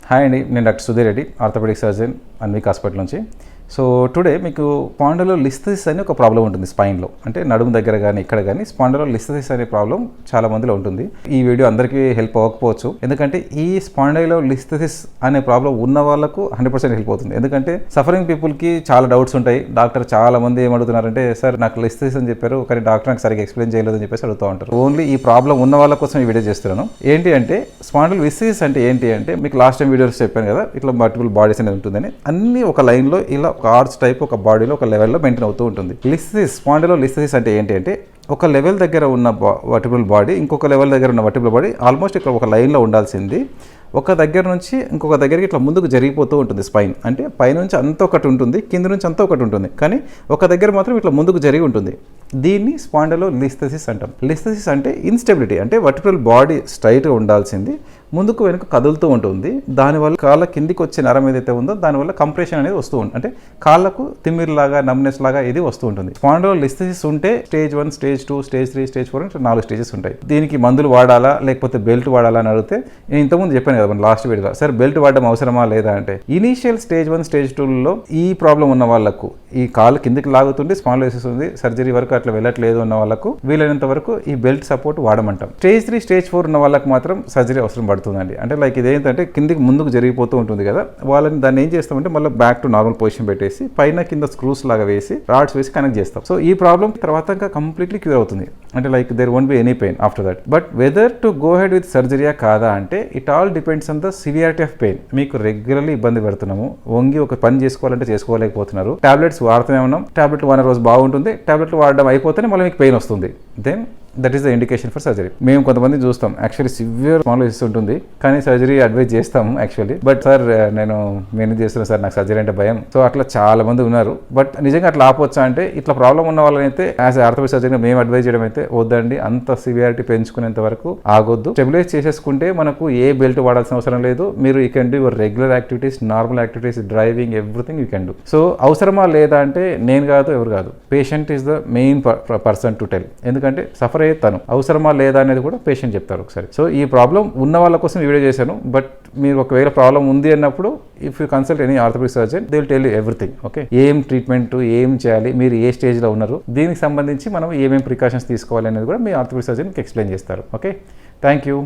Hi అండి, నేను doctor Sudheer Reddy, orthopedic surgeon Anvik hospital నుంచి. సో టుడే మీకు స్పాండిలోలిస్థెసిస్ అని ఒక ప్రాబ్లం ఉంటుంది స్పైన్లో, అంటే నడుము దగ్గర కానీ ఇక్కడ కానీ స్పాండిలోలిస్థెసిస్ అనే ప్రాబ్లం చాలా మందిలో ఉంటుంది. ఈ వీడియో అందరికీ హెల్ప్ అవ్వకపోవచ్చు, ఎందుకంటే ఈ స్పాండిలోలిస్థెసిస్ అనే ప్రాబ్లం ఉన్న వాళ్ళకు 100% హెల్ప్ అవుతుంది. ఎందుకంటే సఫరింగ్ పీపుల్కి చాలా డౌట్స్ ఉంటాయి. డాక్టర్ చాలా మంది ఏమడుగుతున్నారంటే, సార్ నాకు లిస్థెసిస్ అని చెప్పారు కానీ డాక్టర్ నాకు సరిగ్గా ఎక్స్ప్లెయిన్ చేయలేదని చెప్పేసి అడుగుతూ ఉంటారు. ఓన్లీ ఈ ప్రాబ్లం ఉన్న వాళ్ళ కోసం ఈ వీడియో చేస్తున్నాను. ఏంటి అంటే స్పాండిలోలిస్థెసిస్ అంటే ఏంటి అంటే, మీకు లాస్ట్ టైం వీడియోస్ చెప్పాను కదా, ఇట్లా మల్టిపుల్ బాడీస్ అనేది ఉంటుందని. అన్ని ఒక లైన్లో ఇలా ఒక ఆర్చ్ టైప్ ఒక బాడీలో ఒక లెవెల్లో మెయింటైన్ అవుతూ ఉంటుంది. స్పాండిలోలిస్థెసిస్ అంటే ఏంటి అంటే, ఒక లెవెల్ దగ్గర ఉన్న వర్టిబ్రల్ బాడీ ఇంకొక లెవెల్ దగ్గర ఉన్న వర్టిబ్రల్ బాడీ ఆల్మోస్ట్ ఇక్కడ ఒక లైన్లో ఉండాల్సింది ఒక దగ్గర నుంచి ఇంకొక దగ్గరికి ఇట్లా ముందుకు జరిగిపోతూ ఉంటుంది. స్పైన్ అంటే పైనుంచి అంత ఒకటి ఉంటుంది, కింద నుంచి అంత ఒకటి ఉంటుంది, కానీ ఒక దగ్గర మాత్రం ఇట్లా ముందుకు జరిగి ఉంటుంది. దీన్ని స్పాండిలోలిస్థెసిస్ అంటాం. లిస్థెసిస్ అంటే ఇన్స్టెబిలిటీ, అంటే వర్టిబ్రల్ బాడీ స్ట్రైట్గా ఉండాల్సింది ముందుకు వెనుక కదులుతూ ఉంటుంది. దానివల్ల కాళ్ళ కిందికి వచ్చే నరం ఏదైతే ఉందో దానివల్ల కంప్రెషన్ అనేది వస్తూ ఉంటుంది, అంటే కాళ్ళకు తిమ్మిరిలాగా నమ్నెస్ లాగా ఇది వస్తూ ఉంటుంది. స్పాండిలోలిస్థెసిస్ ఉంటే స్టేజ్ 1, స్టేజ్ 2, స్టేజ్ 3, స్టేజ్ 4 అంటే 4 స్టేజెస్ ఉంటాయి. దీనికి మందులు వాడాలా లేకపోతే బెల్ట్ వాడాలా అని అడిగితే, నేను ఇంతకుముందు చెప్పాను కదా మన లాస్ట్ వీడియోలో, సార్ బెల్ట్ వాడడం అవసరమా లేదా అంటే, ఇనీషియల్ స్టేజ్ 1, స్టేజ్ 2లో ఈ ప్రాబ్లం ఉన్న వాళ్ళకు, ఈ కాళ్ళు కిందికి లాగుతుంటే స్పాండిలోలిసిస్ ఉంది, సర్జరీ వరకు అట్లా వెళ్ళట్లేదు ఉన్న వాళ్ళకు వీలైనంత వరకు ఈ బెల్ట్ సపోర్ట్ వాడమంటాం. స్టేజ్ 3, స్టేజ్ 4 ఉన్న వాళ్ళకి మాత్రం సర్జరీ అవసరం పడుతుందండి. అంటే లైక్ ఇదేంటంటే కిందికి ముందుకు జరిగిపోతూ ఉంటుంది కదా, వాళ్ళని దాన్ని ఏం చేస్తామంటే మళ్ళీ బ్యాక్ టు నార్మల్ పొజిషన్ పెట్టేసి పైన కింద స్క్రూస్ లాగా వేసి రాడ్స్ వేసి కనెక్ట్ చేస్తాం. సో ఈ ప్రాబ్లం తర్వాత ఇంకా కంప్లీట్లీ క్యూర్ అవుతుంది, అంటే like there won't be any pain after that. But whether to go ahead with సర్జరీయా కాదా అంటే, it all depends on the severity of pain. మీకు రెగ్యులర్లీ ఇబ్బంది పెడుతున్నాము, వంగి ఒక పని చేసుకోవాలంటే చేసుకోలేకపోతున్నారు, టాబ్లెట్స్ వాడుతూనే ఉన్నాం, టాబ్లెట్లు వాడిన రోజు బాగుంటుంది, టాబ్లెట్లు వాడడం అయిపోతేనే మళ్ళీ మీకు పెయిన్ వస్తుంది, then that is the indication for surgery. మేము కొంతమంది చూస్తాం యాక్చువల్లీ సివియర్ స్పాండిలోలిసిస్ ఉంటుంది కానీ సర్జరీ అడ్వైజ్ చేస్తాము యాక్చువల్లీ. బట్ సార్ నేను మేనేజ్ చేస్తున్నాను సార్, నాకు సర్జరీ అంటే భయం. సో అట్లా చాలా మంది ఉన్నారు. బట్ నిజంగా అట్లా ఆపొచ్చా అంటే, ఇట్లా ప్రాబ్లం ఉన్న వాళ్ళనైతే యాజ్ ఆర్థోపెడిక్ సర్జరీ మేము అడ్వైజ్ చేయడం అయితే వద్దండి, అంత సివియారిటీ పెంచుకునేంత వరకు ఆగొద్దు. స్టెబిలైజ్ చేసేసుకుంటే మనకు ఏ బెల్ట్ వాడాల్సిన అవసరం లేదు. మీరు you can do your regular activities, normal activities, driving, everything you can do. So అవసరమా లేదా అంటే, నేను కాదు ఎవరు కాదు, patient is the main person to tell. ఎందుకంటే సఫర్ అయ్యే తను, అవసరమా లేదా అనేది కూడా పేషెంట్ చెప్తారు ఒకసారి. సో ఈ ప్రాబ్లం ఉన్న వాళ్ళ కోసం వీడియో చేశాను. బట్ మీరు ఒకవేళ ప్రాబ్లం ఉంది అన్నప్పుడు, if you consult any orthopaedic surgeon, they will tell you everything. Okay, ఏం ట్రీట్మెంట్, ఏం చేయాలి, మీరు ఏ స్టేజ్లో ఉన్నారు, దీనికి సంబంధించి మనం ఏమేమి ప్రికాషన్స్ తీసుకోవాలి అనేది కూడా మీ ఆర్థోపెడిక్ సర్జన్కి ఎక్స్ప్లెయిన్ చేస్తారు. Okay, thank you.